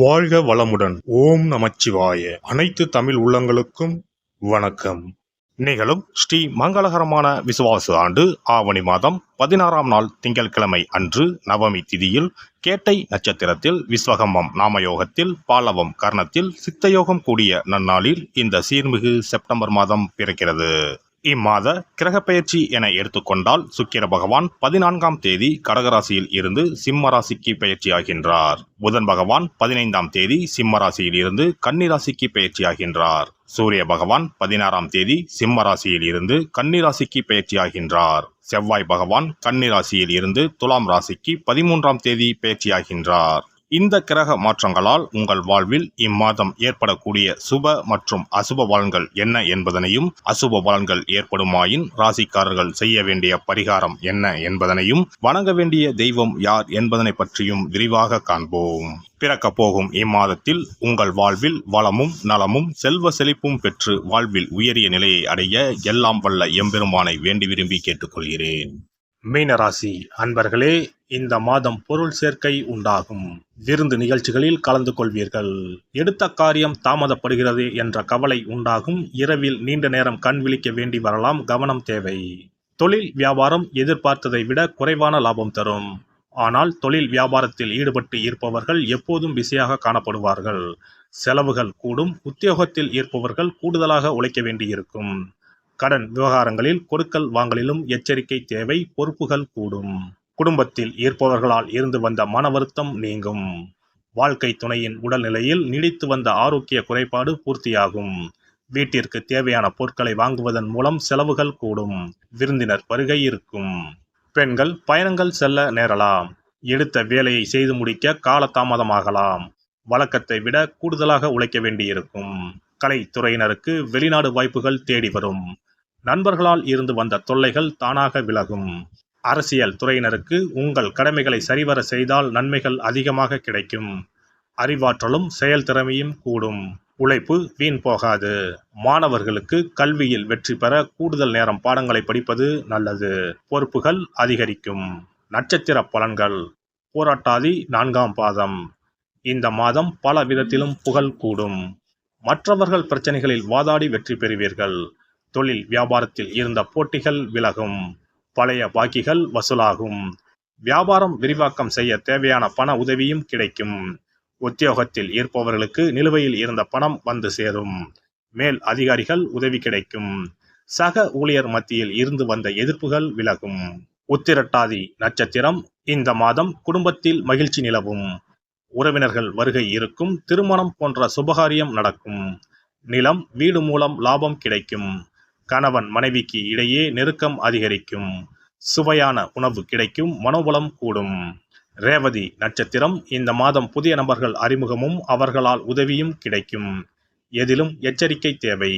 வாழ்க வளமுடன். ஓம் நமச்சிவாய. அனைத்து தமிழ் உள்ளங்களுக்கும் வணக்கம். நிகழும் ஸ்ரீ மங்களகரமான விசுவாச ஆண்டு ஆவணி மாதம் 16ஆம் நாள் திங்கட்கிழமை அன்று நவமி திதியில் கேட்டை நட்சத்திரத்தில் விஸ்வகம்பம் நாமயோகத்தில் பாலவம் கர்ணத்தில் சித்தயோகம் கூடிய நன்னாளில் இந்த சீர்மிகு செப்டம்பர் மாதம் பிறக்கிறது. இம்மாத கிரகப்பெயர்ச்சி என எடுத்துக்கொண்டால் சுக்கிர பகவான் 14ஆம் தேதி கடகராசியில் இருந்து சிம்ம ராசிக்கு பயிற்சியாகின்றார். புதன் பகவான் 15ஆம் தேதி சிம்ம ராசியில் இருந்து கன்னிராசிக்கு பயிற்சியாகின்றார். சூரிய பகவான் 16ஆம் தேதி சிம்ம ராசியில் இருந்து கன்னிராசிக்கு பயிற்சியாகின்றார். செவ்வாய் பகவான் கன்னிராசியில் இருந்து துலாம் ராசிக்கு 13ஆம் தேதி பயிற்சியாகின்றார். இந்த கிரக மாற்றங்களால் உங்கள் வாழ்வில் இம்மாதம் ஏற்படக்கூடிய சுப மற்றும் அசுப பலன்கள் என்ன என்பதனையும், அசுப பலன்கள் ஏற்படுமாயின் ராசிக்காரர்கள் செய்ய வேண்டிய பரிகாரம் என்ன என்பதனையும், வணங்க வேண்டிய தெய்வம் யார் என்பதனை பற்றியும் விரிவாக காண்போம். பிறக்க போகும் இம்மாதத்தில் உங்கள் வாழ்வில் வளமும் நலமும் செல்வ செழிப்பும் பெற்று வாழ்வில் உயரிய நிலையை அடைய எல்லாம் வல்ல எம்பெருமானை வேண்டி விரும்பி கேட்டுக்கொள்கிறேன். மீனராசி அன்பர்களே, இந்த மாதம் பொருள் சேர்க்கை உண்டாகும். விருந்து நிகழ்ச்சிகளில் கலந்து கொள்வீர்கள். எடுத்த காரியம் தாமதப்படுகிறது என்ற கவலை உண்டாகும். இரவில் நீண்ட நேரம் கண் விழிக்க வேண்டி வரலாம், கவனம் தேவை. தொழில் வியாபாரம் எதிர்பார்த்ததை விட குறைவான லாபம் தரும். ஆனால் தொழில் வியாபாரத்தில் ஈடுபட்டு இருப்பவர்கள் எப்போதும் பிஸியாக காணப்படுவார்கள். செலவுகள் கூடும். உத்தியோகத்தில் இருப்பவர்கள் கூடுதலாக உழைக்க வேண்டியிருக்கும். கடன் விவகாரங்களில் கொடுக்கல் வாங்கலிலும் எச்சரிக்கை தேவை. பொறுப்புகள் கூடும். குடும்பத்தில் இருப்பவர்களால் இருந்து வந்த மன வருத்தம் நீங்கும். வாழ்க்கை துணையின் உடல்நிலையில் நீடித்து வந்த ஆரோக்கிய குறைபாடு பூர்த்தியாகும். வீட்டிற்கு தேவையான பொருட்களை வாங்குவதன் மூலம் செலவுகள் கூடும். விருந்தினர் வருகை இருக்கும். பெண்கள் பயணங்கள் செல்ல நேரலாம். எடுத்த வேலையை செய்து முடிக்க காலதாமதமாகலாம். வழக்கத்தை விட கூடுதலாக உழைக்க வேண்டியிருக்கும். கலைத்துறையினருக்கு வெளிநாடு வாய்ப்புகள் தேடி வரும். நண்பர்களால் இருந்து வந்த தொல்லைகள் தானாக விலகும். அரசியல் துறையினருக்கு உங்கள் கடமைகளை சரிவர செய்தால் நன்மைகள் அதிகமாக கிடைக்கும். அறிவாற்றலும் செயல்திறமையும் கூடும். உழைப்பு வீண் போகாது. மாணவர்களுக்கு கல்வியில் வெற்றி பெற கூடுதல் நேரம் பாடங்களை படிப்பது நல்லது. பொறுப்புகள் அதிகரிக்கும். நட்சத்திர பலன்கள். போராட்டாதி 4ஆம் பாதம். இந்த மாதம் பல விதத்திலும் புகழ் கூடும். மற்றவர்கள் பிரச்சனைகளில் வாதாடி வெற்றி பெறுவீர்கள். தொழில் வியாபாரத்தில் இருந்த போட்டிகள் விலகும். பழைய பாக்கிகள் வசூலாகும். வியாபாரம் விரிவாக்கம் செய்ய தேவையான பண உதவியும் கிடைக்கும். உத்தியோகத்தில் இருப்பவர்களுக்கு நிலுவையில் இருந்த பணம் வந்து சேரும். மேல் அதிகாரிகள் உதவி கிடைக்கும். சக ஊழியர் மத்தியில் இருந்து வந்த எதிர்ப்புகள் விலகும். உத்திரட்டாதி நட்சத்திரம். இந்த மாதம் குடும்பத்தில் மகிழ்ச்சி நிலவும். உறவினர்கள் வருகை இருக்கும். திருமணம் போன்ற சுபகாரியம் நடக்கும். நிலம் வீடு மூலம் லாபம் கிடைக்கும். கணவன் மனைவிக்கு இடையே நெருக்கம் அதிகரிக்கும். சுவையான உணவு கிடைக்கும். மனோபலம் கூடும். ரேவதி நட்சத்திரம். இந்த மாதம் புதிய நபர்கள் அறிமுகமும் அவர்களால் உதவியும் கிடைக்கும். எதிலும் எச்சரிக்கை தேவை.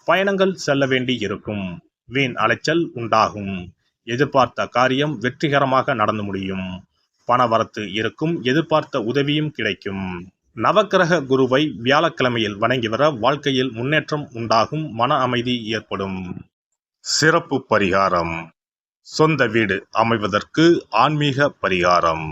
பயணங்கள் செல்ல வேண்டி இருக்கும். வீண் அலைச்சல் உண்டாகும். எதிர்பார்த்த காரியம் வெற்றிகரமாக நடந்து முடியும். பணவரத்து இருக்கும். எதிர்பார்த்த உதவியும் கிடைக்கும். நவக்கிரக குருவை வியாழக்கிழமையில் வணங்கி வர வாழ்க்கையில் முன்னேற்றம் உண்டாகும். மன அமைதி ஏற்படும். சிறப்பு பரிகாரம். சொந்த வீடு அமைவதற்கு ஆன்மீக பரிகாரம்.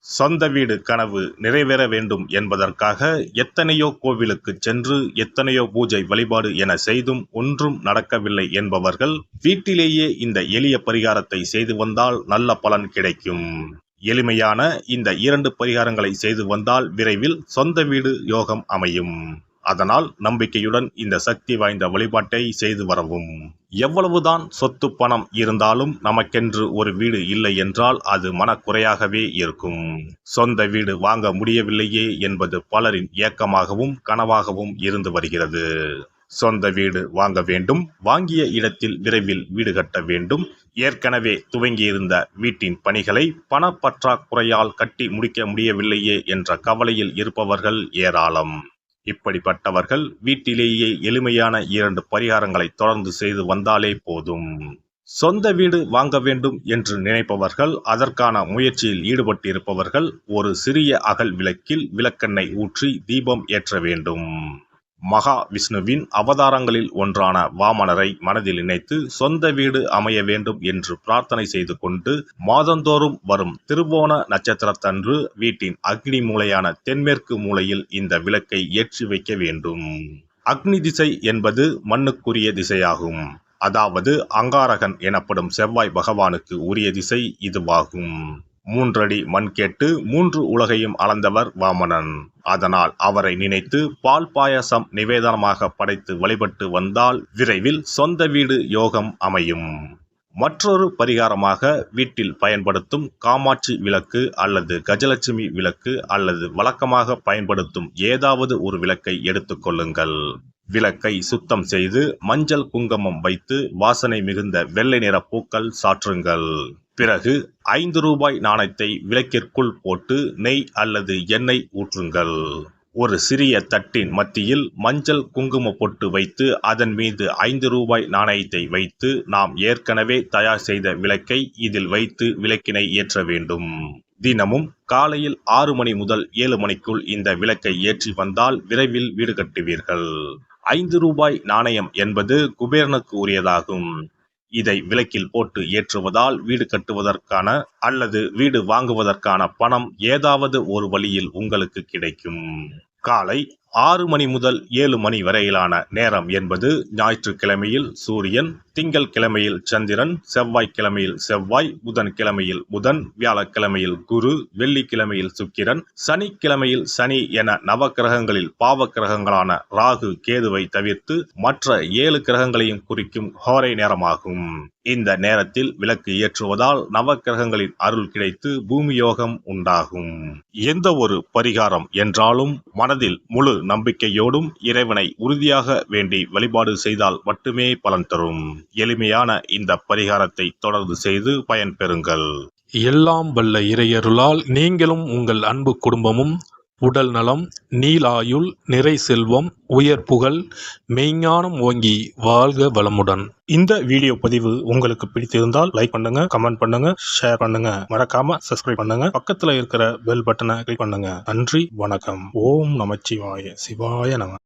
சொந்த வீடு கனவு நிறைவேற வேண்டும் என்பதற்காக எத்தனையோ கோவிலுக்கு சென்று எத்தனையோ பூஜை வழிபாடு என செய்தும் ஒன்றும் நடக்கவில்லை என்பவர்கள் வீட்டிலேயே இந்த எளிய பரிகாரத்தை செய்து வந்தால் நல்ல பலன் கிடைக்கும். எளிமையான இந்த 2 பரிகாரங்களை செய்து வந்தால் விரைவில் சொந்த வீடு யோகம் அமையும். அதனால் நம்பிக்கையுடன் இந்த சக்தி வாய்ந்த வழிபாட்டை செய்து வரவும். எவ்வளவுதான் சொத்து பணம் இருந்தாலும் நமக்கென்று ஒரு வீடு இல்லை என்றால் அது மனக்குறையாகவே இருக்கும். சொந்த வீடு வாங்க முடியவில்லையே என்பது பலரின் ஏக்கமாகவும் கனவாகவும் இருந்து வருகிறது. சொந்த வீடு வாங்க வேண்டும். வாங்கிய இடத்தில் விரைவில் வீடு கட்ட வேண்டும். ஏற்கனவே துவங்கியிருந்த வீட்டின் பணிகளை பணப்பற்றாக்குறையால் கட்டி முடிக்க முடியவில்லையே என்ற கவலையில் இருப்பவர்கள் ஏராளம். இப்படிப்பட்டவர்கள் வீட்டிலேயே எளிமையான 2 பரிகாரங்களை தொடர்ந்து செய்து வந்தாலே போதும். சொந்த வீடு வாங்க வேண்டும் என்று நினைப்பவர்கள், அதற்கான முயற்சியில் ஈடுபட்டிருப்பவர்கள் ஒரு சிறிய அகல் விளக்கில் விளக்கெண்ணெய் ஊற்றி தீபம் ஏற்ற வேண்டும். மகாவிஷ்ணுவின் அவதாரங்களில் ஒன்றான வாமனரை மனதில் நினைத்து சொந்த வீடு அமைய வேண்டும் என்று பிரார்த்தனை செய்து கொண்டு மாதந்தோறும் வரும் திருவோண நட்சத்திரத்தன்று வீட்டின் அக்னி மூலையான தென்மேற்கு மூலையில் இந்த விளக்கை ஏற்றி வைக்க வேண்டும். அக்னி திசை என்பது மண்ணுக்குரிய திசையாகும். அதாவது அங்காரகன் எனப்படும் செவ்வாய் பகவானுக்கு உரிய திசை இதுவாகும். 3 அடி மண் கேட்டு 3 உலகையும் அளந்தவர் வாமனன். அதனால் அவரை நினைத்து பால் பாயசம் நிவேதனமாக படைத்து வழிபட்டு வந்தால் விரைவில் சொந்த வீடு யோகம் அமையும். மற்றொரு பரிகாரமாக வீட்டில் பயன்படுத்தும் காமாட்சி விளக்கு அல்லது கஜலட்சுமி விளக்கு அல்லது வழக்கமாக பயன்படுத்தும் ஏதாவது ஒரு விளக்கை எடுத்துக்கொள்ளுங்கள். விளக்கை சுத்தம் செய்து மஞ்சள் குங்குமம் வைத்து வாசனை மிகுந்த வெள்ளை நிற பூக்கள் சாற்றுங்கள். பிறகு 5 ரூபாய் நாணயத்தை விளக்கிற்குள் போட்டு நெய் அல்லது எண்ணெய் ஊற்றுங்கள். ஒரு சிறிய தட்டின் மத்தியில் மஞ்சள் குங்கும பொட்டு வைத்து அதன் மீது 5 ரூபாய் நாணயத்தை வைத்து நாம் ஏற்கனவே தயார் செய்த விளக்கை இதில் வைத்து விளக்கினை ஏற்ற வேண்டும். தினமும் காலையில் 6 மணி முதல் 7 மணிக்குள் இந்த விளக்கை ஏற்றி வந்தால் விரைவில் வீடு கட்டுவீர்கள். 5 ரூபாய் நாணயம் என்பது குபேரனுக்கு உரியதாகும். இதை விளக்கில் போட்டு ஏற்றுவதால் வீடு கட்டுவதற்கான அல்லது வீடு வாங்குவதற்கான பணம் ஏதாவது ஒரு வழியில் உங்களுக்கு கிடைக்கும். காலை 6 மணி முதல் 7 மணி வரையிலான நேரம் என்பது ஞாயிற்றுக்கிழமையில் சூரியன், திங்கள் கிழமையில் சந்திரன், செவ்வாய்க்கிழமையில் செவ்வாய், புதன் கிழமையில் புதன், வியாழக்கிழமையில் குரு, வெள்ளிக்கிழமையில் சுக்கிரன், சனிக்கிழமையில் சனி என நவக்கிரகங்களில் பாவ கிரகங்களான ராகு கேதுவை தவிர்த்து மற்ற 7 கிரகங்களையும் குறிக்கும் ஹோரை நேரமாகும். இந்த நேரத்தில் விளக்கு ஏற்றுவதால் நவக்கிரகங்களின் அருள் கிடைத்து பூமி யோகம் உண்டாகும். எந்த ஒரு பரிகாரம் என்றாலும் மனதில் முழு நம்பிக்கையோடும் இறைவனை உறுதியாக வேண்டி வழிபாடு செய்தால் மட்டுமே பலன் தரும். எளிமையான இந்த பரிகாரத்தை தொடர்ந்து செய்து பயன் பெறுங்கள். எல்லாம் வல்ல இறையருளால் நீங்களும் உங்கள் அன்பு குடும்பமும் உடல் நலம், நீலாயுள், நிறை செல்வம், உயர் புகழ், மெய்ஞானம் ஓங்கி வாழ்க வளமுடன். இந்த வீடியோ பதிவு உங்களுக்கு பிடித்திருந்தால் லைக் பண்ணுங்க, கமெண்ட் பண்ணுங்க, ஷேர் பண்ணுங்க, மறக்காம சப்ஸ்கிரைப் பண்ணுங்க, பக்கத்துல இருக்கிற பெல் பட்டனை கிளிக் பண்ணுங்க. நன்றி, வணக்கம். ஓம் நமச்சிவாய. சிவாய நம.